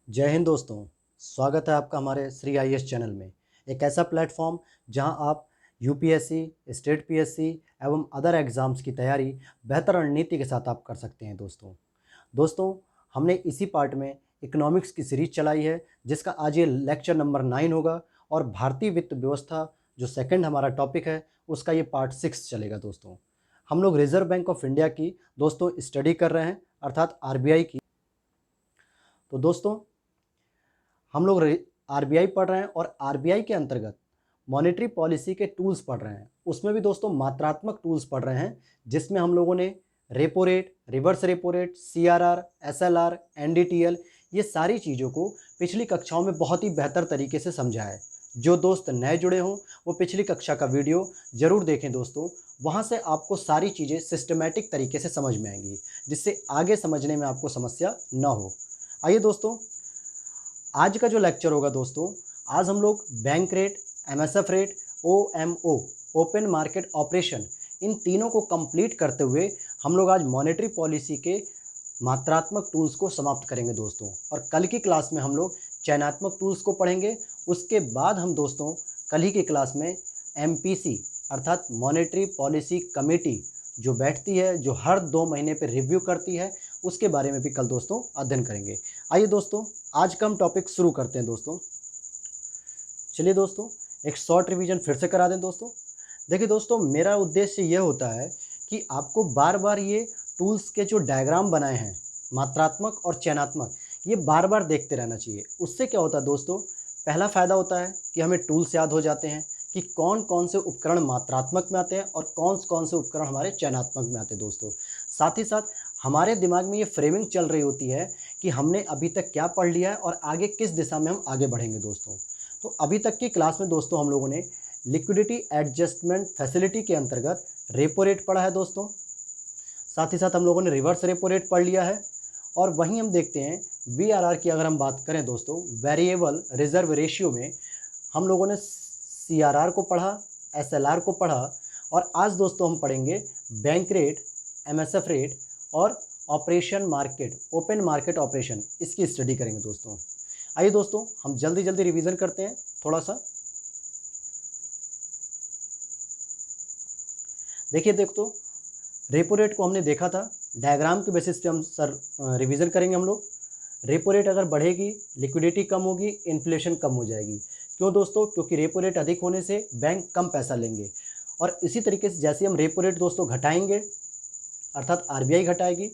जय हिंद दोस्तों। स्वागत है आपका हमारे श्री आईएएस चैनल में। एक ऐसा प्लेटफॉर्म जहां आप यूपीएससी, स्टेट पीएससी एवं अदर एग्ज़ाम्स की तैयारी बेहतर रणनीति के साथ आप कर सकते हैं दोस्तों, हमने इसी पार्ट में इकोनॉमिक्स की सीरीज चलाई है जिसका आज ये लेक्चर नंबर 9 होगा और भारतीय वित्त व्यवस्था जो सेकंड हमारा टॉपिक है उसका ये पार्ट 6 चलेगा दोस्तों। हम लोग रिज़र्व बैंक ऑफ इंडिया की दोस्तों स्टडी कर रहे हैं अर्थात आरबीआई की। तो दोस्तों हम लोग आरबीआई पढ़ रहे हैं और आरबीआई के अंतर्गत मॉनेटरी पॉलिसी के टूल्स पढ़ रहे हैं। उसमें भी दोस्तों मात्रात्मक टूल्स पढ़ रहे हैं जिसमें हम लोगों ने repo rate, reverse repo rate, CRR, SLR, NDTL ये सारी चीज़ों को पिछली कक्षाओं में बहुत ही बेहतर तरीके से समझा है। जो दोस्त नए जुड़े हों वो पिछली कक्षा का वीडियो ज़रूर देखें दोस्तों। वहाँ से आपको सारी चीज़ें सिस्टमेटिक तरीके से समझ में आएंगी जिससे आगे समझने में आपको समस्या न हो। आइए दोस्तों, आज का जो लेक्चर होगा दोस्तों, आज हम लोग bank rate, MSF rate, OMO, open market operation, इन तीनों को कंप्लीट करते हुए हम लोग आज मॉनेटरी पॉलिसी के मात्रात्मक टूल्स को समाप्त करेंगे दोस्तों। और कल की क्लास में हम लोग चयनात्मक टूल्स को पढ़ेंगे। उसके बाद हम दोस्तों कल ही की क्लास में एमपीसी अर्थात मॉनेटरी पॉलिसी कमेटी जो बैठती है, जो हर 2 महीने पर रिव्यू करती है, उसके बारे में भी कल दोस्तों अध्ययन करेंगे। आइए दोस्तों, आज का हम टॉपिक शुरू करते हैं दोस्तों। चलिए दोस्तों, एक शॉर्ट रिवीजन फिर से करा दें दोस्तों। देखिए दोस्तों, मेरा उद्देश्य ये होता है कि आपको बार बार ये टूल्स के जो डायग्राम बनाए हैं मात्रात्मक और चयनात्मक, ये बार बार देखते रहना चाहिए। उससे क्या होता है दोस्तों, पहला फ़ायदा होता है कि हमें टूल्स याद हो जाते हैं कि कौन कौन से उपकरण मात्रात्मक में आते हैं और कौन कौन से उपकरण हमारे चयनात्मक में आते हैं दोस्तों। साथ ही साथ हमारे दिमाग में ये फ्रेमिंग चल रही होती है कि हमने अभी तक क्या पढ़ लिया है और आगे किस दिशा में हम आगे बढ़ेंगे दोस्तों। तो अभी तक की क्लास में दोस्तों हम लोगों ने लिक्विडिटी एडजस्टमेंट फैसिलिटी के अंतर्गत रेपो रेट पढ़ा है दोस्तों। साथ ही साथ हम लोगों ने रिवर्स रेपो रेट पढ़ लिया है। और वहीं हम देखते हैं वीआरआर की अगर हम बात करें दोस्तों, वेरिएबल रिजर्व रेशियो में हम लोगों ने सीआरआर को पढ़ा, एसएलआर को पढ़ा और आज दोस्तों हम पढ़ेंगे बैंक रेट, एमएसएफ रेट और operation market, open market operation, इसकी स्टडी करेंगे दोस्तों। आइए दोस्तों, हम जल्दी जल्दी रिवीजन करते हैं थोड़ा सा। देखिए दोस्तों, रेपो रेट को हमने देखा था, डायग्राम के बेसिस पे हम रिवीजन करेंगे हम लोग। रेपो रेट अगर बढ़ेगी, लिक्विडिटी कम होगी, इन्फ्लेशन कम हो जाएगी। क्यों दोस्तों? क्योंकि रेपो रेट अधिक होने से बैंक कम पैसा लेंगे। और इसी तरीके से जैसे हम रेपो रेट दोस्तों घटाएंगे अर्थात आरबीआई घटाएगी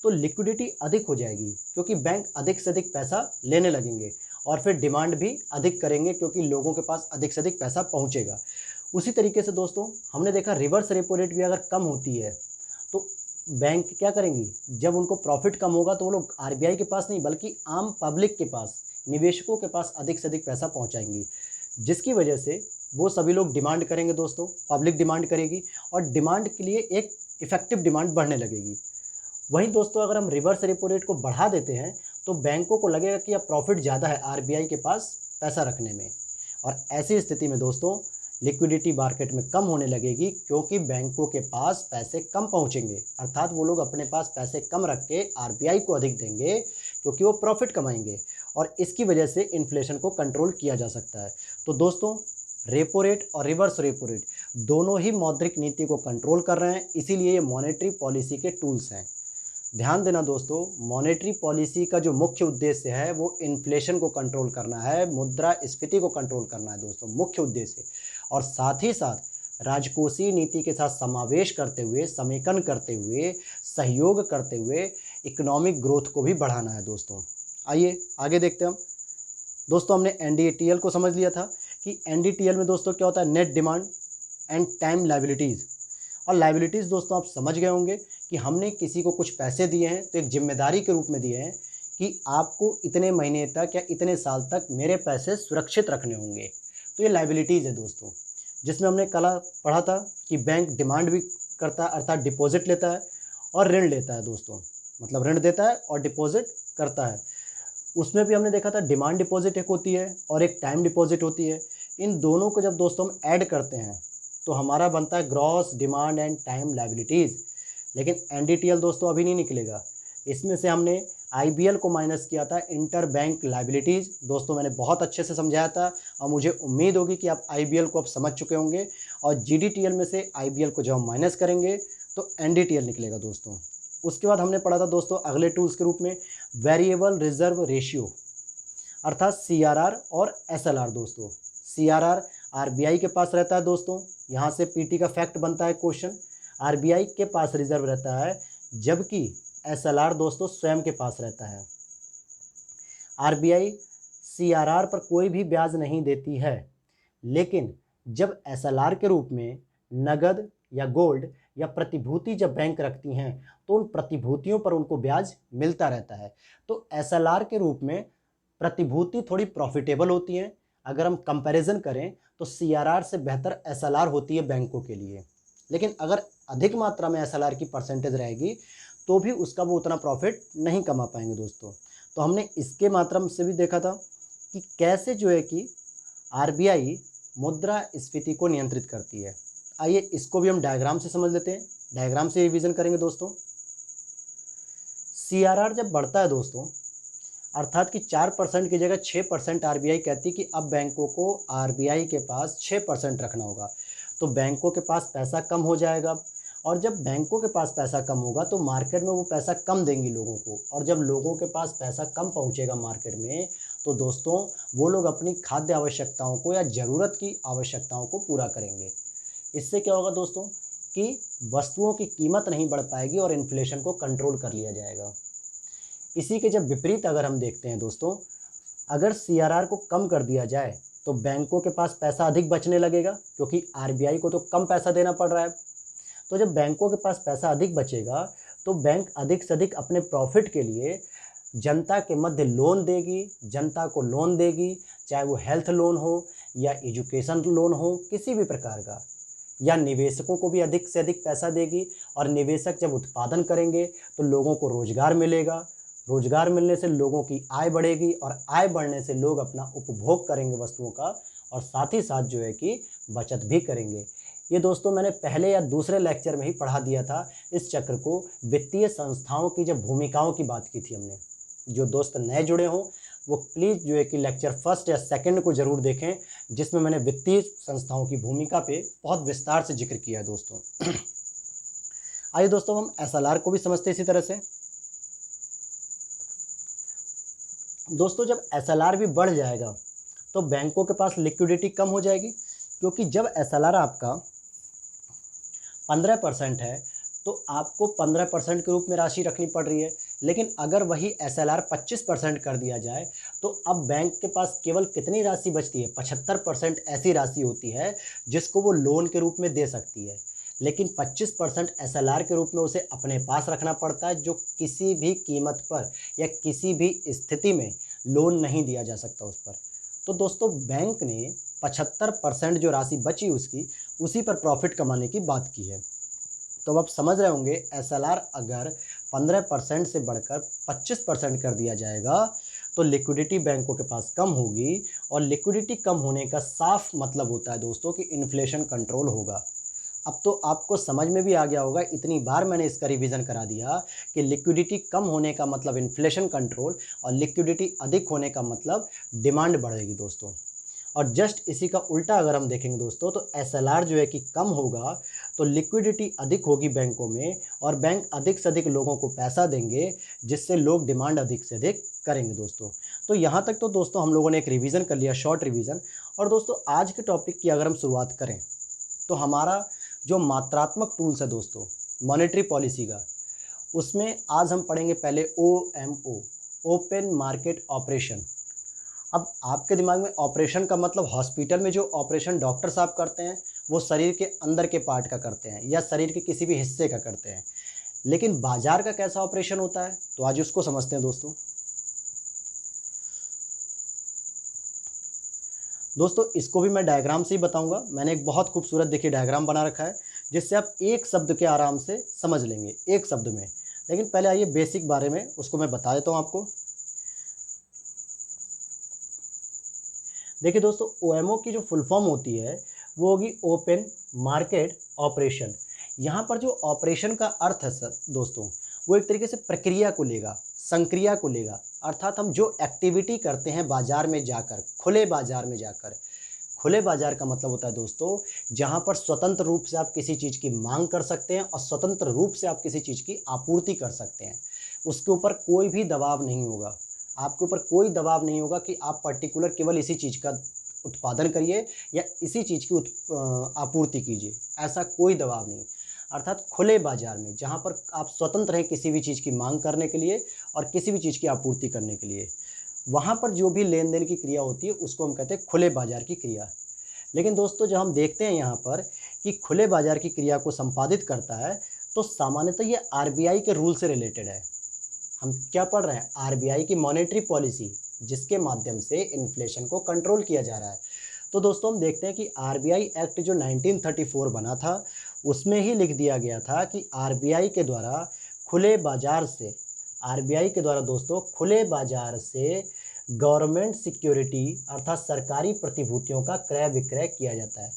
तो लिक्विडिटी अधिक हो जाएगी क्योंकि बैंक अधिक से अधिक पैसा लेने लगेंगे और फिर डिमांड भी अधिक करेंगे क्योंकि लोगों के पास अधिक से अधिक पैसा पहुंचेगा। उसी तरीके से दोस्तों हमने देखा रिवर्स रेपो रेट भी अगर कम होती है तो बैंक क्या करेंगी, जब उनको प्रॉफिट कम होगा तो वो लोग आरबीआई के पास नहीं बल्कि आम पब्लिक के पास, निवेशकों के पास अधिक से अधिक पैसा पहुंचाएंगी, जिसकी वजह से वो सभी लोग डिमांड करेंगे दोस्तों, पब्लिक डिमांड करेगी और डिमांड के लिए एक इफेक्टिव डिमांड बढ़ने लगेगी। वहीं दोस्तों अगर हम रिवर्स रेपो रेट को बढ़ा देते हैं तो बैंकों को लगेगा कि अब प्रॉफिट ज़्यादा है आरबीआई के पास पैसा रखने में, और ऐसी स्थिति में दोस्तों लिक्विडिटी मार्केट में कम होने लगेगी क्योंकि बैंकों के पास पैसे कम पहुंचेंगे, अर्थात वो लोग अपने पास पैसे कम रख के आरबीआई को अधिक देंगे क्योंकि वो प्रॉफिट कमाएंगे और इसकी वजह से इन्फ्लेशन को कंट्रोल किया जा सकता है। तो दोस्तों रेपो रेट और रिवर्स रेपो रेट दोनों ही मौद्रिक नीति को कंट्रोल कर रहे हैं, इसीलिए ये मॉनेटरी पॉलिसी के टूल्स हैं। ध्यान देना दोस्तों, मॉनेटरी पॉलिसी का जो मुख्य उद्देश्य है वो इन्फ्लेशन को कंट्रोल करना है, मुद्रास्फीति को कंट्रोल करना है दोस्तों, मुख्य उद्देश्य। और साथ ही साथ राजकोषीय नीति के साथ समावेश करते हुए, समेकन करते हुए, सहयोग करते हुए इकोनॉमिक ग्रोथ को भी बढ़ाना है दोस्तों। आइए आगे देखते हैं हम। दोस्तों हमने एनडीटीएल को समझ लिया था कि एनडीटीएल में दोस्तों क्या होता है, net demand and time liabilities. और लायबिलिटीज़ दोस्तों आप समझ गए होंगे कि हमने किसी को कुछ पैसे दिए हैं तो एक जिम्मेदारी के रूप में दिए हैं कि आपको इतने महीने तक या इतने साल तक मेरे पैसे सुरक्षित रखने होंगे। तो ये लायबिलिटीज़ है दोस्तों, जिसमें हमने कल पढ़ा था कि बैंक डिमांड भी करता है अर्थात डिपॉजिट लेता है और ऋण लेता है दोस्तों, मतलब ऋण देता है और डिपॉजिट करता है। उसमें भी हमने देखा था डिमांड डिपॉजिट एक होती है और एक टाइम डिपॉजिट होती है। इन दोनों को जब दोस्तों हम ऐड करते हैं तो हमारा बनता है gross demand and time liabilities. लेकिन एनडीटीएल दोस्तों अभी नहीं निकलेगा, इसमें से हमने आईबीएल को माइनस किया था इंटर बैंक लायबिलिटीज़। दोस्तों मैंने बहुत अच्छे से समझाया था और मुझे उम्मीद होगी कि आप आईबीएल को अब समझ चुके होंगे। और जीडीटीएल में से आईबीएल को जब हम माइनस करेंगे तो एनडीटीएल निकलेगा दोस्तों। उसके बाद हमने पढ़ा था दोस्तों अगले टूल्स के रूप में वेरिएबल रिजर्व रेशियो, अर्थात सीआरआर और एसएलआर। दोस्तों सीआरआर आरबीआई के पास रहता है दोस्तों, यहाँ से पीटी का फैक्ट बनता है क्वेश्चन, आरबीआई के पास रिजर्व रहता है, जबकि एसएलआर दोस्तों स्वयं के पास रहता है। आरबीआई सीआरआर पर कोई भी ब्याज नहीं देती है, लेकिन जब एसएलआर के रूप में नगद या गोल्ड या प्रतिभूति जब बैंक रखती हैं तो उन प्रतिभूतियों पर उनको ब्याज मिलता रहता है। तो एसएलआर के रूप में प्रतिभूति थोड़ी प्रॉफिटेबल होती हैं। अगर हम कंपैरिजन करें तो सीआरआर से बेहतर एसएलआर होती है बैंकों के लिए, लेकिन अगर अधिक मात्रा में एसएलआर की परसेंटेज रहेगी तो भी उसका वो उतना प्रॉफिट नहीं कमा पाएंगे दोस्तों। तो हमने इसके माध्यम से भी देखा था कि कैसे जो है कि आरबीआई मुद्रास्फीति को नियंत्रित करती है। आइए इसको भी हम डायग्राम से समझ लेते हैं, डायग्राम से रिवीजन करेंगे दोस्तों। सीआरआर जब बढ़ता है दोस्तों, अर्थात कि 4% की जगह 6% आरबीआई कहती है कि अब बैंकों को आरबीआई के पास 6% रखना होगा, तो बैंकों के पास पैसा कम हो जाएगा। और जब बैंकों के पास पैसा कम होगा तो मार्केट में वो पैसा कम देंगी लोगों को, और जब लोगों के पास पैसा कम पहुंचेगा मार्केट में तो दोस्तों वो लोग अपनी खाद्य आवश्यकताओं को या ज़रूरत की आवश्यकताओं को पूरा करेंगे। इससे क्या होगा दोस्तों कि वस्तुओं की कीमत नहीं बढ़ पाएगी और इन्फ्लेशन को कंट्रोल कर लिया जाएगा। इसी के जब विपरीत अगर हम देखते हैं दोस्तों, अगर सीआरआर को कम कर दिया जाए तो बैंकों के पास पैसा अधिक बचने लगेगा, क्योंकि आरबीआई को तो कम पैसा देना पड़ रहा है। तो जब बैंकों के पास पैसा अधिक बचेगा तो बैंक अधिक से अधिक अपने प्रॉफिट के लिए जनता के मध्य लोन देगी, जनता को लोन देगी, चाहे वो हेल्थ लोन हो या एजुकेशन लोन हो, किसी भी प्रकार का, या निवेशकों को भी अधिक से अधिक पैसा देगी। और निवेशक जब उत्पादन करेंगे तो लोगों को रोजगार मिलेगा, रोजगार मिलने से लोगों की आय बढ़ेगी और आय बढ़ने से लोग अपना उपभोग करेंगे वस्तुओं का, और साथ ही साथ जो है कि बचत भी करेंगे। ये दोस्तों मैंने पहले या दूसरे लेक्चर में ही पढ़ा दिया था इस चक्र को, वित्तीय संस्थाओं की जब भूमिकाओं की बात की थी हमने। जो दोस्त नए जुड़े हों वो प्लीज़ जो है कि लेक्चर फर्स्ट या सेकंड को ज़रूर देखें, जिसमें मैंने वित्तीय संस्थाओं की भूमिका पे बहुत विस्तार से जिक्र किया है दोस्तों। आइए दोस्तों हम एसएलआर को भी समझते हैं इसी तरह से। दोस्तों जब एसएलआर भी बढ़ जाएगा तो बैंकों के पास लिक्विडिटी कम हो जाएगी, क्योंकि जब एसएलआर आपका 15% है तो आपको 15% के रूप में राशि रखनी पड़ रही है। लेकिन अगर वही एसएलआर 25% कर दिया जाए तो अब बैंक के पास केवल कितनी राशि बचती है? 75% ऐसी राशि होती है जिसको वो लोन के रूप में दे सकती है, लेकिन 25% एसएलआर के रूप में उसे अपने पास रखना पड़ता है, जो किसी भी कीमत पर या किसी भी स्थिति में लोन नहीं दिया जा सकता उस पर। तो दोस्तों बैंक ने 75% जो राशि बची उसकी, उसी पर प्रॉफिट कमाने की बात की है। तो अब आप समझ रहे होंगे एसएलआर अगर 15% से बढ़कर 25% कर दिया जाएगा तो लिक्विडिटी बैंकों के पास कम होगी, और लिक्विडिटी कम होने का साफ मतलब होता है दोस्तों कि इन्फ्लेशन कंट्रोल होगा। अब तो आपको समझ में भी आ गया होगा, इतनी बार मैंने इसका रिवीजन करा दिया कि लिक्विडिटी कम होने का मतलब इन्फ्लेशन कंट्रोल, और लिक्विडिटी अधिक होने का मतलब डिमांड बढ़ेगी दोस्तों। और जस्ट इसी का उल्टा अगर हम देखेंगे दोस्तों तो एसएलआर जो है कि कम होगा तो लिक्विडिटी अधिक होगी बैंकों में, और बैंक अधिक से अधिक लोगों को पैसा देंगे, जिससे लोग डिमांड अधिक से अधिक करेंगे दोस्तों। तो यहाँ तक तो दोस्तों हम लोगों ने एक रिवीजन कर लिया, शॉर्ट रिवीजन। और दोस्तों आज के टॉपिक की अगर हम शुरुआत करें तो हमारा जो मात्रात्मक टूल्स है दोस्तों मॉनेटरी पॉलिसी का, उसमें आज हम पढ़ेंगे पहले OMO, ओपन मार्केट ऑपरेशन। अब आपके दिमाग में ऑपरेशन का मतलब हॉस्पिटल में जो ऑपरेशन डॉक्टर साहब करते हैं वो शरीर के अंदर के पार्ट का करते हैं या शरीर के किसी भी हिस्से का करते हैं, लेकिन बाजार का कैसा ऑपरेशन होता है तो आज उसको समझते हैं दोस्तों। दोस्तों इसको भी मैं डायग्राम से ही बताऊंगा। मैंने एक बहुत खूबसूरत देखिए डायग्राम बना रखा है, जिससे आप एक शब्द के आराम से समझ लेंगे, एक शब्द में। लेकिन पहले आइए बेसिक बारे में उसको मैं बता देता हूँ आपको। देखिए दोस्तों OMO की जो फुल फॉर्म होती है वो होगी ओपन मार्केट ऑपरेशन। यहाँ पर जो ऑपरेशन का अर्थ है सर दोस्तों, वो एक तरीके से प्रक्रिया को लेगा, संक्रिया को लेगा, अर्थात हम जो एक्टिविटी करते हैं बाजार में जाकर, खुले बाजार में जाकर। खुले बाजार का मतलब होता है दोस्तों, जहाँ पर स्वतंत्र रूप से आप किसी चीज़ की मांग कर सकते हैं और स्वतंत्र रूप से आप किसी चीज़ की आपूर्ति कर सकते हैं। उसके ऊपर कोई भी दबाव नहीं होगा, आपके ऊपर कोई दबाव नहीं होगा कि आप पर्टिकुलर केवल इसी चीज़ का उत्पादन करिए या इसी चीज़ की आपूर्ति कीजिए, ऐसा कोई दबाव नहीं। अर्थात खुले बाजार में जहाँ पर आप स्वतंत्र हैं किसी भी चीज़ की मांग करने के लिए और किसी भी चीज़ की आपूर्ति करने के लिए, वहाँ पर जो भी लेन देन की क्रिया होती है उसको हम कहते हैं खुले बाजार की क्रिया। लेकिन दोस्तों जब हम देखते हैं यहाँ पर कि खुले बाजार की क्रिया को संपादित करता है, तो सामान्यतः ये आरबीआई के रूल से रिलेटेड है। हम क्या पढ़ रहे हैं? आरबीआई की मॉनेटरी पॉलिसी, जिसके माध्यम से इन्फ्लेशन को कंट्रोल किया जा रहा है। तो दोस्तों हम देखते हैं कि आरबीआई एक्ट जो 1934 बना था, उसमें ही लिख दिया गया था कि आरबीआई के द्वारा खुले बाजार से, आरबीआई के द्वारा दोस्तों खुले बाजार से गवर्नमेंट सिक्योरिटी अर्थात सरकारी प्रतिभूतियों का क्रय विक्रय किया जाता है।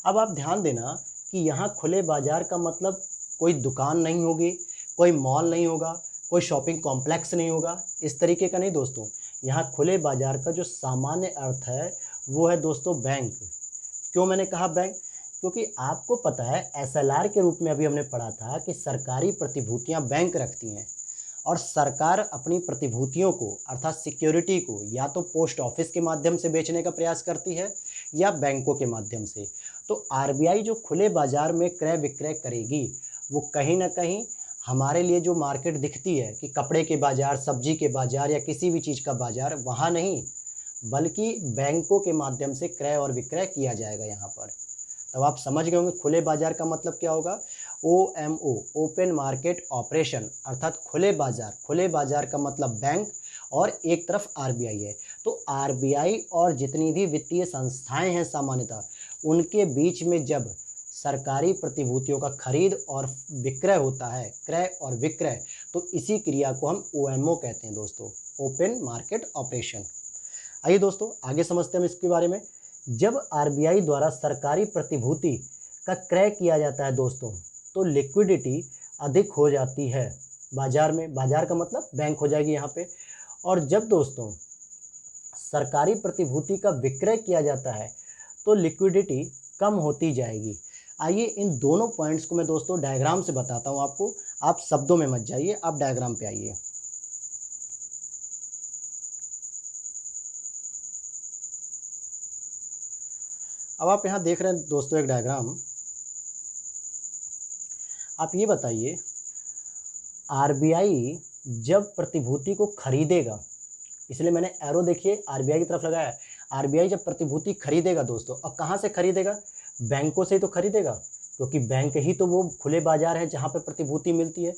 अब आप ध्यान देना कि यहाँ खुले बाजार का मतलब कोई दुकान नहीं होगी, कोई मॉल नहीं होगा, कोई शॉपिंग कॉम्प्लेक्स नहीं होगा, इस तरीके का नहीं दोस्तों। यहाँ खुले बाजार का जो सामान्य अर्थ है वो है दोस्तों बैंक। क्यों मैंने कहा बैंक? क्योंकि आपको पता है एसएलआर के रूप में अभी हमने पढ़ा था कि सरकारी प्रतिभूतियाँ बैंक रखती हैं और सरकार अपनी प्रतिभूतियों को अर्थात सिक्योरिटी को या तो पोस्ट ऑफिस के माध्यम से बेचने का प्रयास करती है या बैंकों के माध्यम से। तो आरबीआई जो खुले बाजार में क्रय विक्रय करेगी वो कहीं ना कहीं हमारे लिए जो मार्केट दिखती है कि कपड़े के बाज़ार, सब्जी के बाज़ार या किसी भी चीज़ का बाज़ार, वहाँ नहीं बल्कि बैंकों के माध्यम से क्रय और विक्रय किया जाएगा यहाँ पर। तब आप समझ गए होंगे खुले बाजार का मतलब क्या होगा। OMO ओपन मार्केट ऑपरेशन अर्थात खुले बाजार। खुले बाजार का मतलब बैंक और एक तरफ आरबीआई है। तो आरबीआई और जितनी भी वित्तीय संस्थाएं हैं सामान्यतः उनके बीच में जब सरकारी प्रतिभूतियों का खरीद और विक्रय होता है, क्रय और विक्रय, तो इसी क्रिया को हम OMO कहते हैं दोस्तों, ओपन मार्केट ऑपरेशन। आइए दोस्तों आगे समझते हैं हम इसके बारे में। जब आरबीआई द्वारा सरकारी प्रतिभूति का क्रय किया जाता है दोस्तों, तो लिक्विडिटी अधिक हो जाती है बाजार में। बाजार का मतलब बैंक हो जाएगी यहाँ पे। और जब दोस्तों सरकारी प्रतिभूति का विक्रय किया जाता है तो लिक्विडिटी कम होती जाएगी। आइए इन दोनों पॉइंट्स को मैं दोस्तों डायग्राम से बताता हूँ आपको, आप शब्दों में मत जाइए, आप डायग्राम पे आइए। अब आप यहाँ देख रहे हैं दोस्तों एक डायग्राम। आप ये बताइए आरबीआई जब प्रतिभूति को खरीदेगा, इसलिए मैंने एरो देखिए आरबीआई की तरफ लगाया है। आरबीआई जब प्रतिभूति खरीदेगा दोस्तों, और कहाँ से खरीदेगा? बैंकों से ही तो खरीदेगा, क्योंकि बैंक ही तो वो खुले बाजार है जहाँ पे प्रतिभूति मिलती है।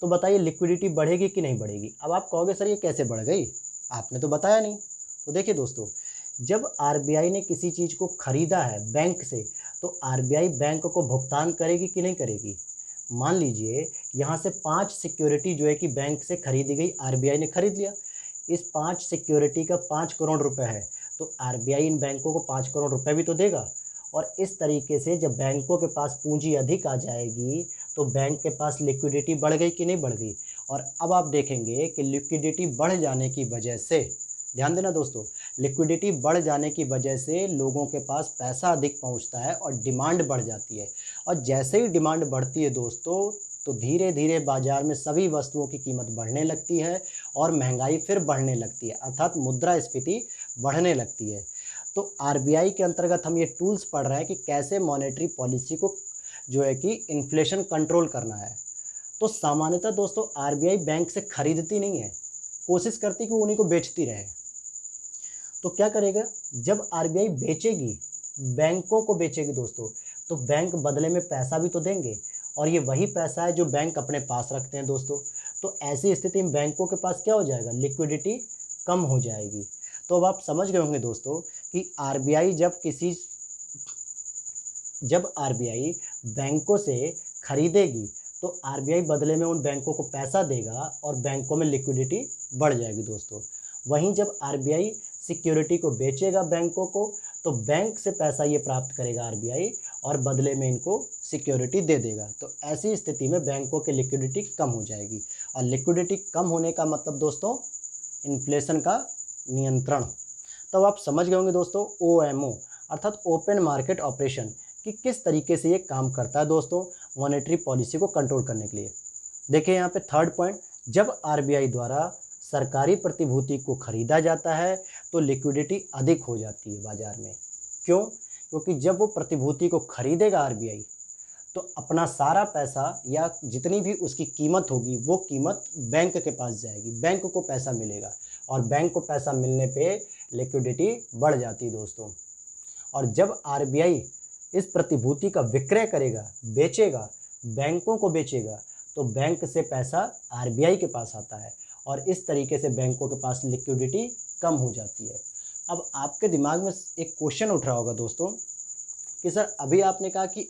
तो बताइए लिक्विडिटी बढ़ेगी कि नहीं बढ़ेगी? अब आप कहोगे सर ये कैसे बढ़ गई, आपने तो बताया नहीं। तो देखिए दोस्तों, जब आरबीआई ने किसी चीज़ को खरीदा है बैंक से, तो आरबीआई बैंक को भुगतान करेगी कि नहीं करेगी? मान लीजिए यहाँ से 5 सिक्योरिटी जो है कि बैंक से खरीदी गई, आरबीआई ने खरीद लिया। इस 5 सिक्योरिटी का 5 करोड़ रुपए है, तो आरबीआई इन बैंकों को 5 करोड़ रुपए भी तो देगा। और इस तरीके से जब बैंकों के पास पूंजी अधिक आ जाएगी तो बैंक के पास लिक्विडिटी बढ़ गई कि नहीं बढ़ गई? और अब आप देखेंगे कि लिक्विडिटी बढ़ जाने की वजह से, ध्यान देना दोस्तों, लिक्विडिटी बढ़ जाने की वजह से लोगों के पास पैसा अधिक पहुंचता है और डिमांड बढ़ जाती है। और जैसे ही डिमांड बढ़ती है दोस्तों, तो धीरे धीरे बाजार में सभी वस्तुओं की कीमत बढ़ने लगती है और महंगाई फिर बढ़ने लगती है, अर्थात मुद्रास्फीति बढ़ने लगती है। तो आरबीआई के अंतर्गत हम ये टूल्स पढ़ रहे हैं कि कैसे मॉनेटरी पॉलिसी को जो है कि इन्फ्लेशन कंट्रोल करना है। तो सामान्यतः दोस्तों आरबीआई बैंक से खरीदती नहीं है, कोशिश करती कि वो उन्हीं को बेचती रहे। तो क्या करेगा? जब आरबीआई बेचेगी, बैंकों को बेचेगी दोस्तों, तो बैंक बदले में पैसा भी तो देंगे, और ये वही पैसा है जो बैंक अपने पास रखते हैं दोस्तों। तो ऐसी स्थिति में बैंकों के पास क्या हो जाएगा? लिक्विडिटी कम हो जाएगी। तो अब आप समझ गए होंगे दोस्तों कि आरबीआई जब आरबीआई बैंकों से खरीदेगी तो आरबीआई बदले में उन बैंकों को पैसा देगा और बैंकों में लिक्विडिटी बढ़ जाएगी दोस्तों। वहीं जब आरबीआई सिक्योरिटी को बेचेगा बैंकों को, तो बैंक से पैसा ये प्राप्त करेगा आरबीआई और बदले में इनको सिक्योरिटी दे देगा। तो ऐसी स्थिति में बैंकों की लिक्विडिटी कम हो जाएगी और लिक्विडिटी कम होने का मतलब दोस्तों इन्फ्लेशन का नियंत्रण। तो आप समझ गए होंगे दोस्तों OMO अर्थात ओपन मार्केट ऑपरेशन कि किस तरीके से ये काम करता है दोस्तों मॉनेटरी पॉलिसी को कंट्रोल करने के लिए। देखिए यहाँ पे थर्ड पॉइंट, जब RBI द्वारा सरकारी प्रतिभूति को खरीदा जाता है तो लिक्विडिटी अधिक हो जाती है बाजार में। क्यों? क्योंकि जब वो प्रतिभूति को खरीदेगा RBI तो अपना सारा पैसा या जितनी भी उसकी कीमत होगी वो कीमत बैंक के पास जाएगी, बैंक को पैसा मिलेगा और बैंक को पैसा मिलने पे लिक्विडिटी बढ़ जाती है दोस्तों। और जब RBI इस प्रतिभूति का विक्रय करेगा, बेचेगा, बैंकों को बेचेगा, तो बैंक से पैसा RBI के पास आता है और इस तरीके से बैंकों के पास लिक्विडिटी कम हो जाती है। अब आपके दिमाग में एक क्वेश्चन उठ रहा होगा दोस्तों कि सर अभी आपने कहा कि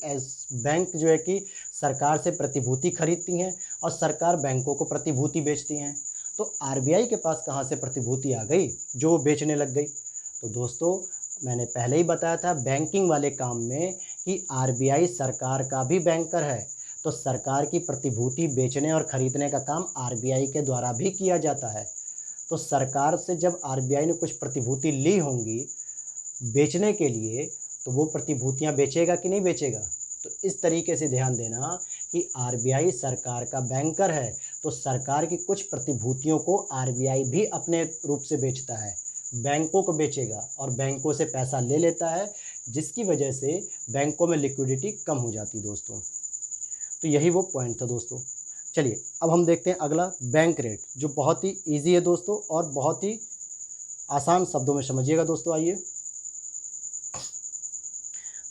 बैंक जो है कि सरकार से प्रतिभूति खरीदती हैं और सरकार बैंकों को प्रतिभूति बेचती हैं, तो RBI के पास कहाँ से प्रतिभूति आ गई जो वो बेचने लग गई? तो दोस्तों मैंने पहले ही बताया था बैंकिंग वाले काम में कि RBI सरकार का भी बैंकर है, तो सरकार की प्रतिभूति बेचने और खरीदने का काम RBI के द्वारा भी किया जाता है। तो सरकार से जब RBI ने कुछ प्रतिभूति ली होंगी बेचने के लिए तो वो प्रतिभूतियां बेचेगा कि नहीं बेचेगा? तो इस तरीके से ध्यान देना कि RBI सरकार का बैंकर है, तो सरकार की कुछ प्रतिभूतियों को RBI भी अपने रूप से बेचता है, बैंकों को बेचेगा और बैंकों से पैसा ले लेता है, जिसकी वजह से बैंकों में लिक्विडिटी कम हो जाती है दोस्तों। तो यही वो पॉइंट था दोस्तों। चलिए अब हम देखते हैं अगला बैंक रेट, जो बहुत ही ईजी है दोस्तों और बहुत ही आसान शब्दों में समझिएगा दोस्तों। आइए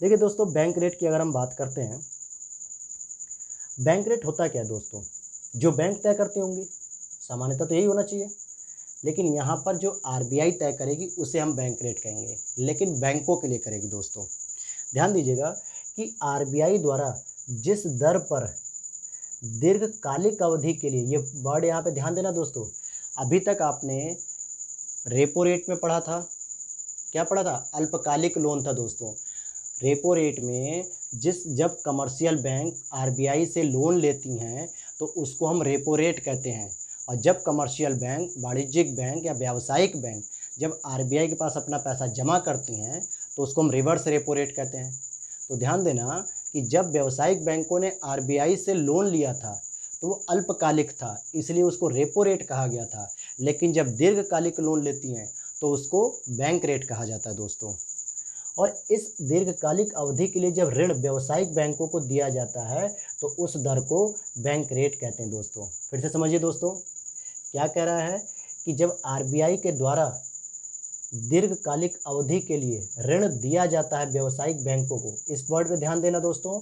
देखिए दोस्तों, बैंक रेट की अगर हम बात करते हैं, बैंक रेट होता क्या है दोस्तों? जो बैंक तय करते होंगे, सामान्यतः तो यही होना चाहिए, लेकिन यहाँ पर जो RBI तय करेगी उसे हम बैंक रेट कहेंगे, लेकिन बैंकों के लिए करेगी दोस्तों। ध्यान दीजिएगा कि RBI द्वारा जिस दर पर दीर्घकालिक अवधि के लिए, ये वर्ड यहाँ पे ध्यान देना दोस्तों, अभी तक आपने रेपो रेट में पढ़ा था, क्या पढ़ा था? अल्पकालिक लोन था दोस्तों। रेपो रेट में जब कमर्शियल बैंक RBI से लोन लेती हैं तो उसको हम रेपो रेट कहते हैं, और जब कमर्शियल बैंक, वाणिज्यिक बैंक या व्यावसायिक बैंक जब RBI के पास अपना पैसा जमा करती हैं तो उसको हम रिवर्स रेपो रेट कहते हैं। तो ध्यान देना कि जब व्यावसायिक बैंकों ने RBI से लोन लिया था तो वो अल्पकालिक था, इसलिए उसको रेपो रेट कहा गया था, लेकिन जब दीर्घकालिक लोन लेती हैं तो उसको बैंक रेट कहा जाता है दोस्तों। और इस दीर्घकालिक अवधि के लिए जब ऋण व्यावसायिक बैंकों को दिया जाता है तो उस दर को बैंक रेट कहते हैं दोस्तों। फिर से समझिए दोस्तों, क्या कह रहा है कि जब RBI के द्वारा दीर्घकालिक अवधि के लिए ऋण दिया जाता है व्यावसायिक बैंकों को, इस वर्ड पे ध्यान देना दोस्तों,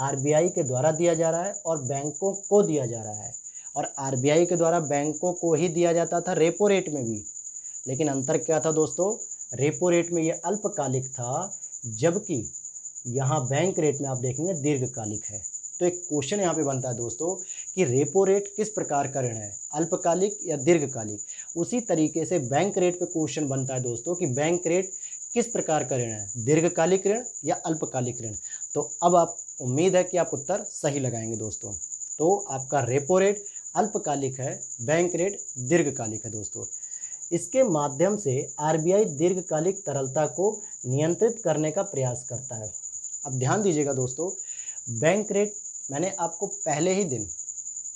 RBI के द्वारा दिया जा रहा है और बैंकों को दिया जा रहा है, और RBI के द्वारा बैंकों को ही दिया जाता था रेपो रेट में भी, लेकिन अंतर क्या था दोस्तों? रेपो रेट में ये अल्पकालिक था, जबकि यहाँ बैंक रेट में आप देखेंगे दीर्घकालिक है। तो एक क्वेश्चन यहाँ पे बनता है दोस्तों कि रेपो रेट किस प्रकार का ऋण है, अल्पकालिक या दीर्घकालिक? उसी तरीके से बैंक रेट पे क्वेश्चन बनता है दोस्तों कि बैंक रेट किस प्रकार का ऋण है, दीर्घकालिक ऋण या अल्पकालिक ऋण? तो अब आप उम्मीद है कि आप उत्तर सही लगाएंगे दोस्तों। तो आपका रेपो रेट अल्पकालिक है, बैंक रेट दीर्घकालिक है दोस्तों। इसके माध्यम से RBI दीर्घकालिक तरलता को नियंत्रित करने का प्रयास करता है। अब ध्यान दीजिएगा दोस्तों, बैंक रेट मैंने आपको पहले ही दिन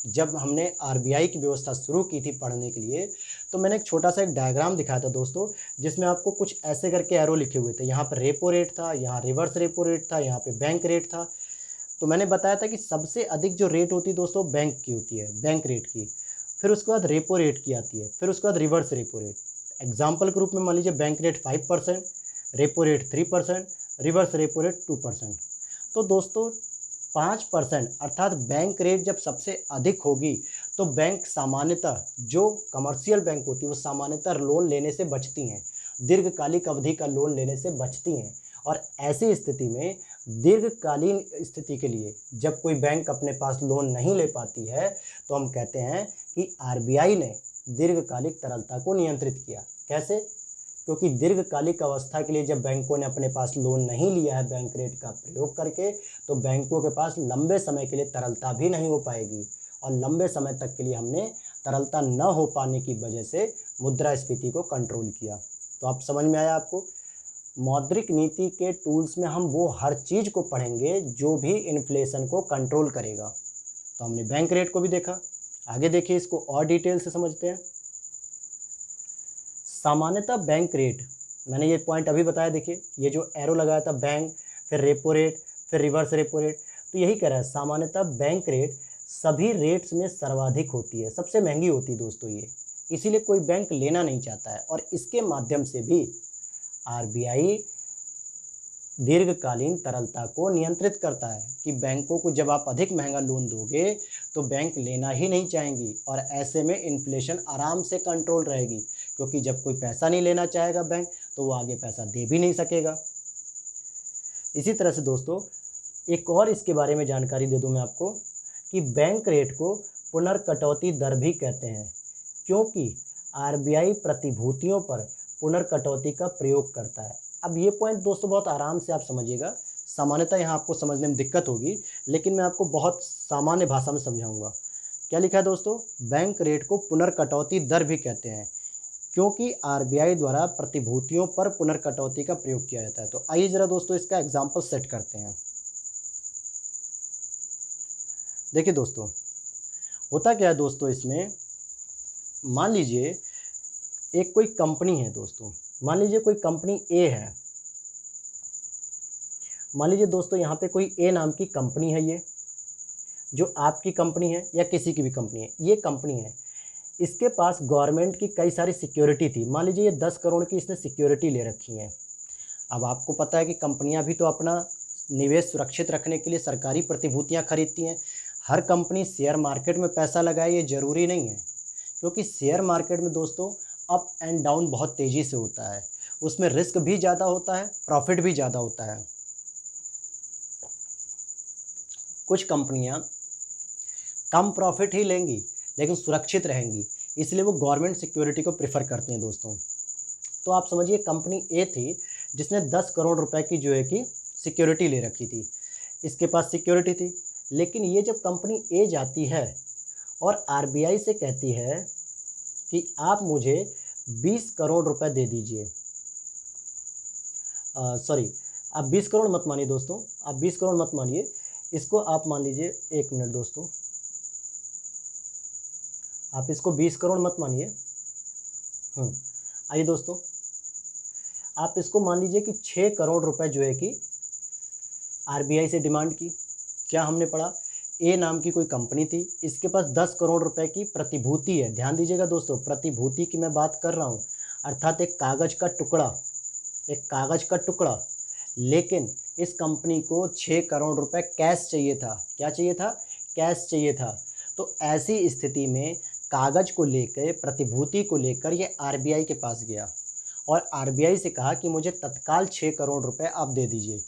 जब हमने RBI की व्यवस्था शुरू की थी पढ़ने के लिए, तो मैंने एक छोटा सा एक डायग्राम दिखाया था दोस्तों, जिसमें आपको कुछ ऐसे करके एरो लिखे हुए थे। यहाँ पर रेपो रेट था, यहाँ रिवर्स रेपो रेट था, यहाँ पे बैंक रेट था। तो मैंने बताया था कि सबसे अधिक जो रेट होती है दोस्तों बैंक की होती है, बैंक रेट की, फिर उसके बाद रेपो रेट की आती है, फिर उसके बाद रिवर्स रेपो रेट। एग्जाम्पल के रूप में मान लीजिए bank rate 5%, repo rate 3%, reverse repo rate 2%। तो दोस्तों 5% अर्थात बैंक रेट जब सबसे अधिक होगी तो बैंक सामान्यतः, जो कमर्शियल बैंक होती है वो सामान्यतः लोन लेने से बचती हैं, दीर्घकालिक अवधि का लोन लेने से बचती हैं। और ऐसी स्थिति में दीर्घकालीन स्थिति के लिए जब कोई बैंक अपने पास लोन नहीं ले पाती है तो हम कहते हैं कि RBI ने दीर्घकालिक तरलता को नियंत्रित किया। कैसे? क्योंकि दीर्घकालिक अवस्था के लिए जब बैंकों ने अपने पास लोन नहीं लिया है बैंक रेट का प्रयोग करके, तो बैंकों के पास लंबे समय के लिए तरलता भी नहीं हो पाएगी और लंबे समय तक के लिए हमने तरलता न हो पाने की वजह से मुद्रास्फीति को कंट्रोल किया। तो आप समझ में आया आपको। मौद्रिक नीति के टूल्स में हम वो हर चीज़ को पढ़ेंगे जो भी इन्फ्लेशन को कंट्रोल करेगा। तो हमने बैंक रेट को भी देखा, आगे देखिए इसको और डिटेल से समझते हैं। सामान्यतः बैंक रेट, मैंने ये पॉइंट अभी बताया, देखिए ये जो एरो लगाया था बैंक, फिर रेपो रेट, फिर रिवर्स रेपो रेट, तो यही कह रहा है सामान्यतः बैंक रेट सभी रेट्स में सर्वाधिक होती है, सबसे महंगी होती है दोस्तों ये, इसीलिए कोई बैंक लेना नहीं चाहता है। और इसके माध्यम से भी आरबीआई दीर्घकालीन तरलता को नियंत्रित करता है कि बैंकों को जब आप अधिक महंगा लोन दोगे तो बैंक लेना ही नहीं चाहेंगी और ऐसे में इन्फ्लेशन आराम से कंट्रोल रहेगी, क्योंकि जब कोई पैसा नहीं लेना चाहेगा बैंक तो वो आगे पैसा दे भी नहीं सकेगा। इसी तरह से दोस्तों एक और इसके बारे में जानकारी दे दूं मैं आपको कि बैंक रेट को पुनर्कटौती दर भी कहते हैं, क्योंकि आरबीआई प्रतिभूतियों पर पुनर्कटौती का प्रयोग करता है। अब ये पॉइंट दोस्तों बहुत आराम से आप समझिएगा, सामान्यतः यहाँ आपको समझने में दिक्कत होगी, लेकिन मैं आपको बहुत सामान्य भाषा में समझाऊंगा। क्या लिखा है दोस्तों, बैंक रेट को पुनर्कटौती दर भी कहते हैं क्योंकि आरबीआई द्वारा प्रतिभूतियों पर पुनर्कटौती का प्रयोग किया जाता है। तो आइए जरा दोस्तों इसका एग्जाम्पल सेट करते हैं। देखिए दोस्तों होता क्या है दोस्तों, इसमें मान लीजिए एक कोई कंपनी है दोस्तों, मान लीजिए कोई कंपनी ए है, मान लीजिए दोस्तों यहाँ पे कोई ए नाम की कंपनी है, ये जो आपकी कंपनी है या किसी की भी कंपनी है, ये कंपनी है, इसके पास गवर्नमेंट की कई सारी सिक्योरिटी थी। मान लीजिए ये 10 करोड़ की इसने सिक्योरिटी ले रखी है। अब आपको पता है कि कंपनियां भी तो अपना निवेश सुरक्षित रखने के लिए सरकारी प्रतिभूतियां खरीदती हैं। हर कंपनी शेयर मार्केट में पैसा लगाए ये ज़रूरी नहीं है, क्योंकि शेयर मार्केट में दोस्तों अप एंड डाउन बहुत तेज़ी से होता है, उसमें रिस्क भी ज़्यादा होता है, प्रॉफिट भी ज़्यादा होता है। कुछ कंपनियां कम प्रॉफिट ही लेंगी लेकिन सुरक्षित रहेंगी, इसलिए वो गवर्नमेंट सिक्योरिटी को प्रेफर करती हैं दोस्तों। तो आप समझिए कंपनी ए थी जिसने 10 करोड़ रुपए की जो है कि सिक्योरिटी ले रखी थी, इसके पास सिक्योरिटी थी। लेकिन ये जब कंपनी ए जाती है और आरबीआई से कहती है कि आप मुझे 20 करोड़ रुपए दे दीजिए, सॉरी आप 20 करोड़ मत मानिए दोस्तों, आप 20 करोड़ मत मानिए, इसको आप मान लीजिए, एक मिनट दोस्तों, आप इसको 20 करोड़ मत मानिए। आइए दोस्तों आप इसको मान लीजिए कि 6 करोड़ रुपए जो है कि आरबीआई से डिमांड की। क्या हमने पढ़ा, ए नाम की कोई कंपनी थी, इसके पास 10 करोड़ रुपए की प्रतिभूति है। ध्यान दीजिएगा दोस्तों, प्रतिभूति की मैं बात कर रहा हूँ, अर्थात एक कागज़ का टुकड़ा, एक कागज़ का टुकड़ा। लेकिन इस कंपनी को 6 करोड़ रुपए कैश चाहिए था। क्या चाहिए था? कैश चाहिए था। तो ऐसी स्थिति में कागज़ को लेकर, प्रतिभूति को लेकर ये आरबीआई के पास गया और आरबीआई से कहा कि मुझे तत्काल 6 करोड़ रुपए आप दे दीजिए।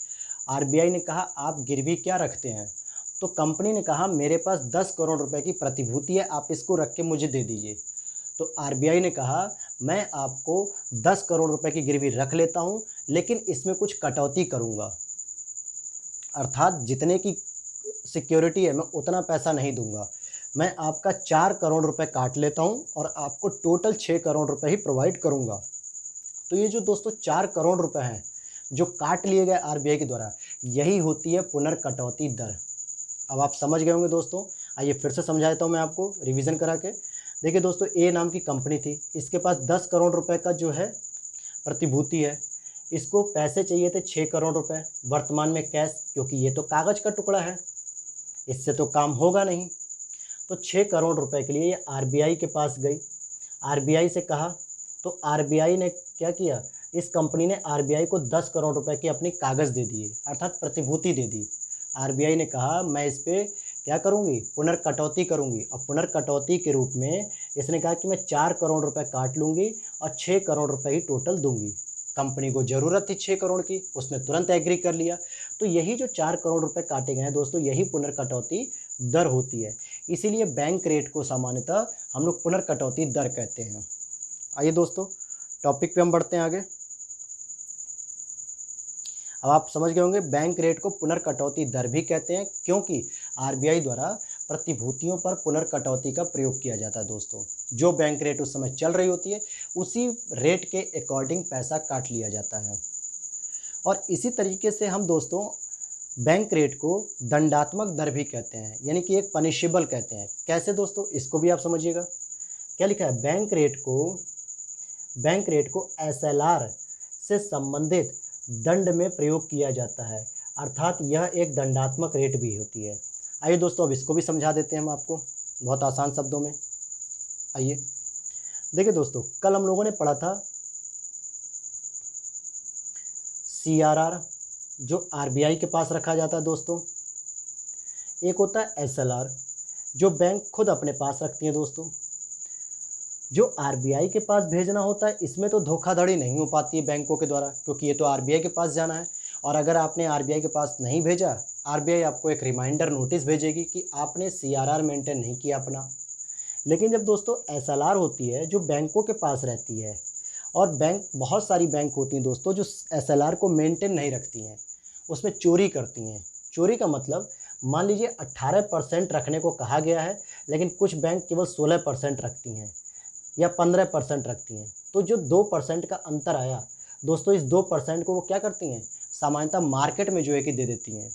आरबीआई ने कहा आप गिरवी क्या रखते हैं? तो कंपनी ने कहा मेरे पास 10 करोड़ रुपए की प्रतिभूति है, आप इसको रख के मुझे दे दीजिए। तो आरबीआई ने कहा मैं आपको 10 करोड़ रुपए की गिरवी रख लेता हूं, लेकिन इसमें कुछ कटौती करूंगा, अर्थात जितने की सिक्योरिटी है मैं उतना पैसा नहीं दूंगा, मैं आपका 4 करोड़ रुपए काट लेता हूं और आपको टोटल 6 करोड़ रुपए ही प्रोवाइड करूंगा। तो ये जो दोस्तों 4 करोड़ रुपए हैं जो काट लिए गए आरबीआई के द्वारा, यही होती है पुनर्कटौती दर। अब आप समझ गए होंगे दोस्तों, आइए फिर से समझा देता हूँ मैं आपको रिवीजन करा के। देखिए दोस्तों, ए नाम की कंपनी थी, इसके पास 10 करोड़ रुपए का जो है प्रतिभूति है, इसको पैसे चाहिए थे 6 करोड़ रुपए वर्तमान में कैश, क्योंकि ये तो कागज़ का टुकड़ा है, इससे तो काम होगा नहीं। तो 6 करोड़ रुपए के लिए ये आरबीआई के पास गई, आरबीआई से कहा, तो आरबीआई ने क्या किया, इस कंपनी ने आरबीआई को 10 करोड़ रुपए की अपनी कागज़ दे दिए, अर्थात प्रतिभूति दे दी। आरबीआई ने कहा मैं इस पर क्या करूंगी, पुनर्कटौती करूंगी, और पुनर्कटौती के रूप में इसने कहा कि मैं 4 करोड़ रुपए काट लूंगी और 6 करोड़ रुपए ही टोटल दूंगी। कंपनी को ज़रूरत थी 6 करोड़ की, उसने तुरंत एग्री कर लिया। तो यही जो 4 करोड़ रुपए काटे गए हैं दोस्तों, यही पुनर्कटौती दर होती है। इसीलिए बैंक रेट को सामान्यतः हम लोग पुनर्कटौती दर कहते हैं। आइए दोस्तों टॉपिक पे हम बढ़ते हैं आगे। अब आप समझ गए होंगे बैंक रेट को पुनर्कटौती दर भी कहते हैं, क्योंकि आरबीआई द्वारा प्रतिभूतियों पर पुनर्कटौती का प्रयोग किया जाता है दोस्तों। जो बैंक रेट उस समय चल रही होती है उसी रेट के अकॉर्डिंग पैसा काट लिया जाता है। और इसी तरीके से हम दोस्तों बैंक रेट को दंडात्मक दर भी कहते हैं, यानी कि एक पनिशेबल कहते हैं। कैसे दोस्तों, इसको भी आप समझिएगा। क्या लिखा है, बैंक रेट को एसएलआर से संबंधित दंड में प्रयोग किया जाता है, अर्थात यह एक दंडात्मक रेट भी होती है। आइए दोस्तों अब इसको भी समझा देते हैं हम आपको बहुत आसान शब्दों में। आइए देखिए दोस्तों, कल हम लोगों ने पढ़ा था सीआरआर जो आरबीआई के पास रखा जाता है दोस्तों, एक होता है एसएलआर जो बैंक खुद अपने पास रखती है दोस्तों। जो आरबीआई के पास भेजना होता है इसमें तो धोखाधड़ी नहीं हो पाती है बैंकों के द्वारा, क्योंकि ये तो आरबीआई के पास जाना है। और अगर आपने आरबीआई के पास नहीं भेजा, आरबीआई आपको एक रिमाइंडर नोटिस भेजेगी कि आपने सीआरआर मेंटेन नहीं किया अपना। लेकिन जब दोस्तों एसएलआर होती है जो बैंकों के पास रहती है, और बहुत सारी बैंक होती हैं दोस्तों जो एसएलआर को मेंटेन नहीं रखती हैं, उसमें चोरी करती हैं। चोरी का मतलब मान लीजिए 18% रखने को कहा गया है, लेकिन कुछ बैंक केवल 16% रखती हैं या 15% रखती हैं। तो जो 2% का अंतर आया दोस्तों, इस 2% को वो क्या करती हैं, सामान्यतः मार्केट में जो है कि दे देती हैं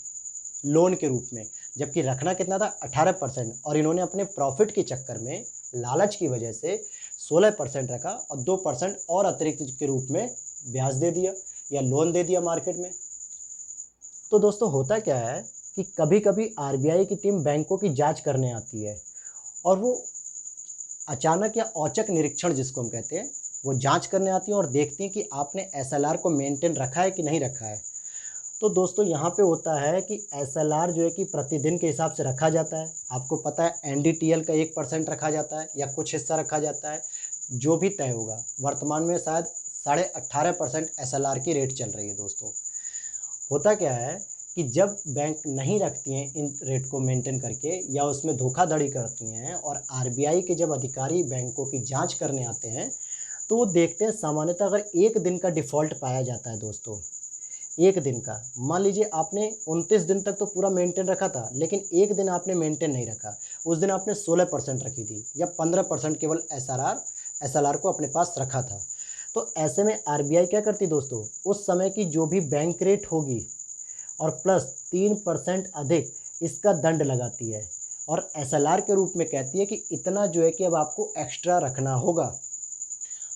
लोन के रूप में। जबकि रखना कितना था, 18%, और इन्होंने अपने प्रॉफिट के चक्कर में, लालच की वजह से 16% रखा और 2% और अतिरिक्त के रूप में ब्याज दे दिया या लोन दे दिया मार्केट में। तो दोस्तों होता क्या है कि कभी कभी आरबीआई की टीम बैंकों की जांच करने आती है, और वो अचानक या औचक निरीक्षण जिसको हम कहते हैं, वो जांच करने आती है और देखती हैं कि आपने एसएलआर को मेंटेन रखा है कि नहीं रखा है। तो दोस्तों यहाँ पे होता है कि एसएलआर जो है कि प्रतिदिन के हिसाब से रखा जाता है। आपको पता है एनडीटीएल का 1% रखा जाता है या कुछ हिस्सा रखा जाता है, जो भी तय होगा। वर्तमान में शायद 18.5% एसएलआर की रेट चल रही है दोस्तों। होता क्या है कि जब बैंक नहीं रखती हैं इन रेट को मेंटेन करके या उसमें धोखाधड़ी करती हैं, और आरबीआई के जब अधिकारी बैंकों की जांच करने आते हैं तो वो देखते हैं सामान्यतः अगर एक दिन का डिफ़ॉल्ट पाया जाता है दोस्तों, एक दिन का, मान लीजिए आपने 29 दिन तक तो पूरा मेंटेन रखा था, लेकिन एक दिन आपने मेंटेन नहीं रखा, उस दिन आपने 16% रखी थी या 15% केवल एसएलआर को अपने पास रखा था। तो ऐसे में आरबीआई क्या करती दोस्तों, उस समय की जो भी बैंक रेट होगी और प्लस 3% अधिक इसका दंड लगाती है, और एसएलआर के रूप में कहती है कि इतना जो है कि अब आपको एक्स्ट्रा रखना होगा।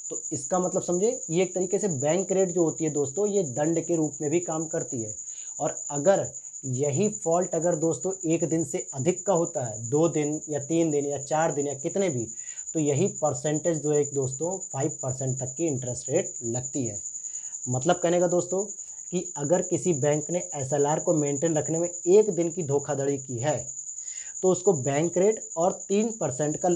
तो इसका मतलब समझे, ये एक तरीके से बैंक रेट जो होती है दोस्तों, ये दंड के रूप में भी काम करती है। और अगर यही फॉल्ट अगर दोस्तों एक दिन से अधिक का होता है, 2 दिन या 3 दिन या 4 दिन या कितने भी, तो यही परसेंटेज जो है दोस्तों 5% तक की इंटरेस्ट रेट लगती है। मतलब कहने का दोस्तों कि अगर किसी बैंक ने एसएलआर को मेंटेन रखने में एक दिन की धोखाधड़ी की है तो उसको बैंक रेट और 3% का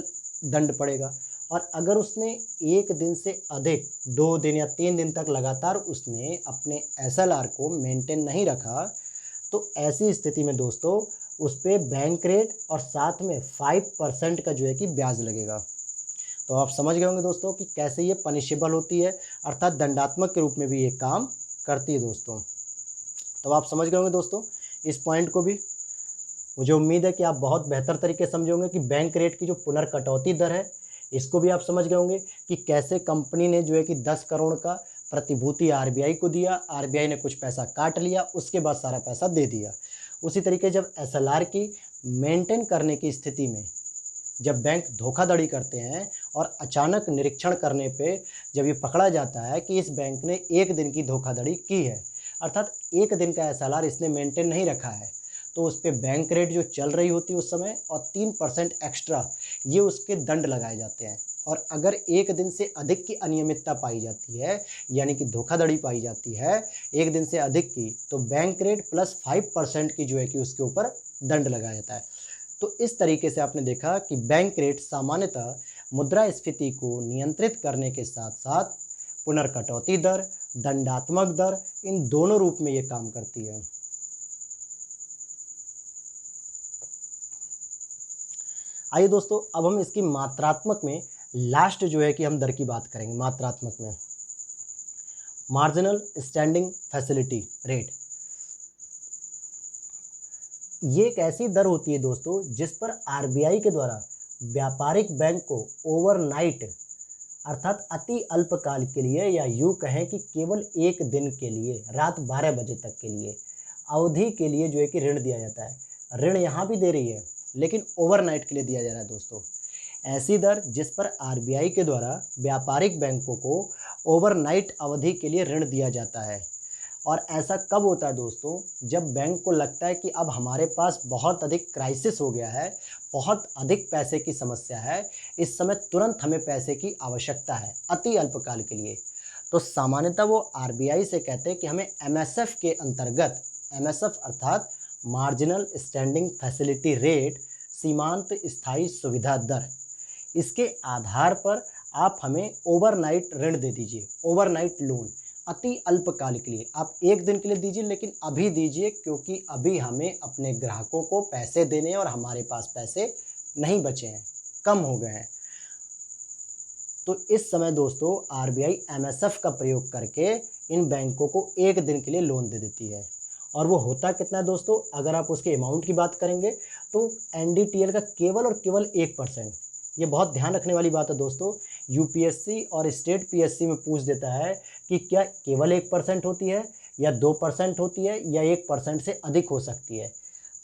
दंड पड़ेगा। और अगर उसने एक दिन से अधिक 2 दिन या 3 दिन तक लगातार उसने अपने एसएलआर को मेंटेन नहीं रखा, तो ऐसी स्थिति में दोस्तों उस पर बैंक रेट और साथ में 5% का जो है कि ब्याज लगेगा। तो आप समझ गए होंगे दोस्तों कि कैसे ये पनिशेबल होती है, अर्थात दंडात्मक के रूप में भी ये काम करती है दोस्तों। तो आप समझ गए होंगे दोस्तों इस पॉइंट को भी। मुझे उम्मीद है कि आप बहुत बेहतर तरीके से समझे होंगे कि बैंक रेट की जो पुनर्कटौती दर है, इसको भी आप समझ गए होंगे कि कैसे कंपनी ने जो है कि 10 करोड़ का प्रतिभूति आरबीआई को दिया, आरबीआई ने कुछ पैसा काट लिया, उसके बाद सारा पैसा दे दिया। उसी तरीके जब एसएलआर की मेंटेन करने की स्थिति में जब बैंक धोखाधड़ी करते हैं और अचानक निरीक्षण करने पे जब ये पकड़ा जाता है कि इस बैंक ने एक दिन की धोखाधड़ी की है, अर्थात एक दिन का एसएलआर इसने मेंटेन नहीं रखा है, तो उस पर बैंक रेट जो चल रही होती है उस समय और 3% एक्स्ट्रा ये उसके दंड लगाए जाते हैं। और अगर एक दिन से अधिक की अनियमितता पाई जाती है, यानी कि धोखाधड़ी पाई जाती है एक दिन से अधिक की, तो बैंक रेट प्लस 5% की जो है कि उसके ऊपर दंड लगाया जाता है। तो इस तरीके से आपने देखा कि बैंक रेट सामान्यतः मुद्रास्फीति को नियंत्रित करने के साथ साथ पुनर्कटौती दर, दंडात्मक दर, इन दोनों रूप में ये काम करती है। आइए दोस्तों अब हम इसकी मात्रात्मक में लास्ट जो है कि हम दर की बात करेंगे। मात्रात्मक में मार्जिनल स्टैंडिंग फैसिलिटी रेट। ये एक ऐसी दर होती है दोस्तों जिस पर आरबीआई के द्वारा व्यापारिक बैंक को ओवरनाइट अर्थात अति अल्पकाल के लिए या यूँ कहें कि केवल एक दिन के लिए रात 12 बजे तक के लिए अवधि के लिए जो है कि ऋण दिया जाता है। ऋण यहाँ भी दे रही है लेकिन ओवरनाइट के लिए दिया जा रहा है दोस्तों। ऐसी दर जिस पर आरबीआई के द्वारा व्यापारिक बैंकों को ओवरनाइट अवधि के लिए ऋण दिया जाता है। और ऐसा कब होता है दोस्तों, जब बैंक को लगता है कि अब हमारे पास बहुत अधिक क्राइसिस हो गया है, बहुत अधिक पैसे की समस्या है, इस समय तुरंत हमें पैसे की आवश्यकता है अति अल्पकाल के लिए। तो सामान्यतः वो आरबीआई से कहते हैं कि हमें एमएसएफ के अंतर्गत, एमएसएफ अर्थात मार्जिनल स्टैंडिंग फैसिलिटी रेट, सीमांत स्थायी सुविधा दर, इसके आधार पर आप हमें ओवरनाइट ऋण दे दीजिए, ओवरनाइट लोन अति अल्पकाल के लिए। आप एक दिन के लिए दीजिए लेकिन अभी दीजिए, क्योंकि अभी हमें अपने ग्राहकों को पैसे देने हैं और हमारे पास पैसे नहीं बचे हैं, कम हो गए हैं। तो इस समय दोस्तों आरबीआई एमएसएफ का प्रयोग करके इन बैंकों को एक दिन के लिए लोन दे देती है। और वो होता कितना है दोस्तों, अगर आप उसके अमाउंट की बात करेंगे तो एनडीटीएल का केवल और केवल 1%। ये बहुत ध्यान रखने वाली बात है दोस्तों। यूपीएससी और स्टेट पीएससी में पूछ देता है कि क्या केवल 1% होती है या 2% होती है या 1% से अधिक हो सकती है।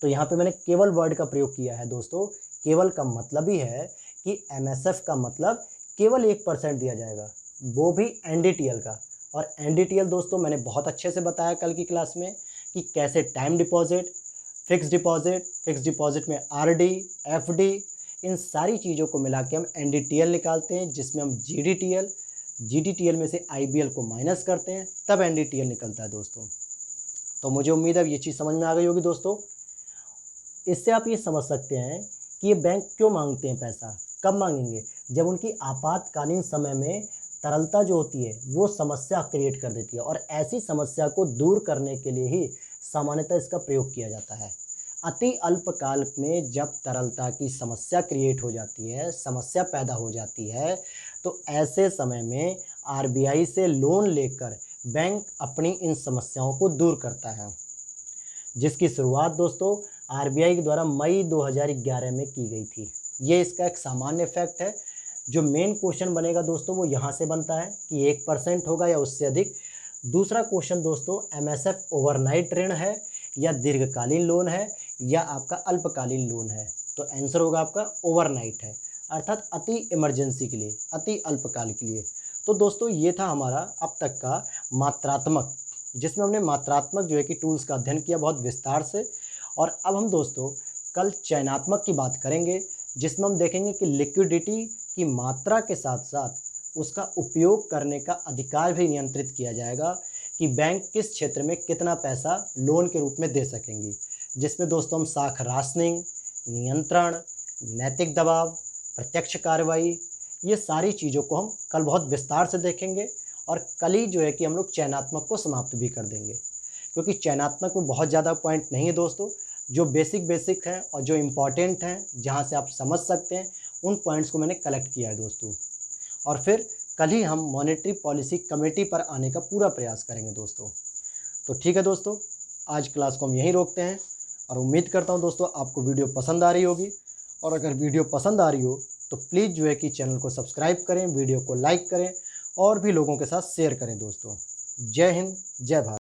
तो यहाँ पे मैंने केवल वर्ड का प्रयोग किया है दोस्तों। केवल का मतलब ही है कि एमएसएफ का मतलब केवल 1% दिया जाएगा, वो भी एनडीटीएल का। और एनडीटीएल दोस्तों मैंने बहुत अच्छे से बताया कल की क्लास में कि कैसे टाइम डिपॉजिट, फिक्स डिपॉजिट में आरडी, एफडी, इन सारी चीज़ों को मिला के हम एनडीटीएल निकालते हैं, जिसमें हम जीडीटीएल में से आईबीएल को माइनस करते हैं, तब एनडीटीएल निकलता है दोस्तों। तो मुझे उम्मीद है ये चीज़ समझ में आ गई होगी दोस्तों। इससे आप ये समझ सकते हैं कि ये बैंक क्यों मांगते हैं पैसा, कब मांगेंगे, जब उनकी आपातकालीन समय में तरलता जो होती है वो समस्या क्रिएट कर देती है। और ऐसी समस्या को दूर करने के लिए ही सामान्यतः इसका प्रयोग किया जाता है। अति अल्पकाल में जब तरलता की समस्या क्रिएट हो जाती है, समस्या पैदा हो जाती है, तो ऐसे समय में आरबीआई से लोन लेकर बैंक अपनी इन समस्याओं को दूर करता है, जिसकी शुरुआत दोस्तों आरबीआई के द्वारा मई 2011 में की गई थी। ये इसका एक सामान्य फैक्ट है। जो मेन क्वेश्चन बनेगा दोस्तों वो यहाँ से बनता है कि 1% होगा या उससे अधिक। दूसरा क्वेश्चन दोस्तों, एमएसएफ ओवरनाइट ऋण है या दीर्घकालीन लोन है या आपका अल्पकालीन लोन है। तो आंसर होगा आपका ओवरनाइट है, अर्थात अति इमरजेंसी के लिए, अति अल्पकाल के लिए। तो दोस्तों ये था हमारा अब तक का मात्रात्मक, जिसमें हमने मात्रात्मक जो है कि टूल्स का अध्ययन किया बहुत विस्तार से। और अब हम दोस्तों कल चयनात्मक की बात करेंगे, जिसमें हम देखेंगे कि लिक्विडिटी की मात्रा के साथ साथ उसका उपयोग करने का अधिकार भी नियंत्रित किया जाएगा कि बैंक किस क्षेत्र में कितना पैसा लोन के रूप में दे सकेंगी। जिसमें दोस्तों हम साख राशनिंग, नियंत्रण, नैतिक दबाव, प्रत्यक्ष कार्रवाई, ये सारी चीज़ों को हम कल बहुत विस्तार से देखेंगे। और कल ही जो है कि हम लोग चयनात्मक को समाप्त भी कर देंगे, क्योंकि चयनात्मक में बहुत ज़्यादा पॉइंट नहीं है दोस्तों। जो बेसिक हैं और जो इम्पॉर्टेंट हैं, जहाँ से आप समझ सकते हैं, उन पॉइंट्स को मैंने कलेक्ट किया है दोस्तों। और फिर कल ही हम मॉनेटरी पॉलिसी कमेटी पर आने का पूरा प्रयास करेंगे दोस्तों। तो ठीक है दोस्तों, आज क्लास को हम यहीं रोकते हैं और उम्मीद करता हूं दोस्तों आपको वीडियो पसंद आ रही होगी। और अगर वीडियो पसंद आ रही हो तो प्लीज़ जो है कि चैनल को सब्सक्राइब करें, वीडियो को लाइक करें और भी लोगों के साथ शेयर करें दोस्तों। जय हिंद, जय भारत।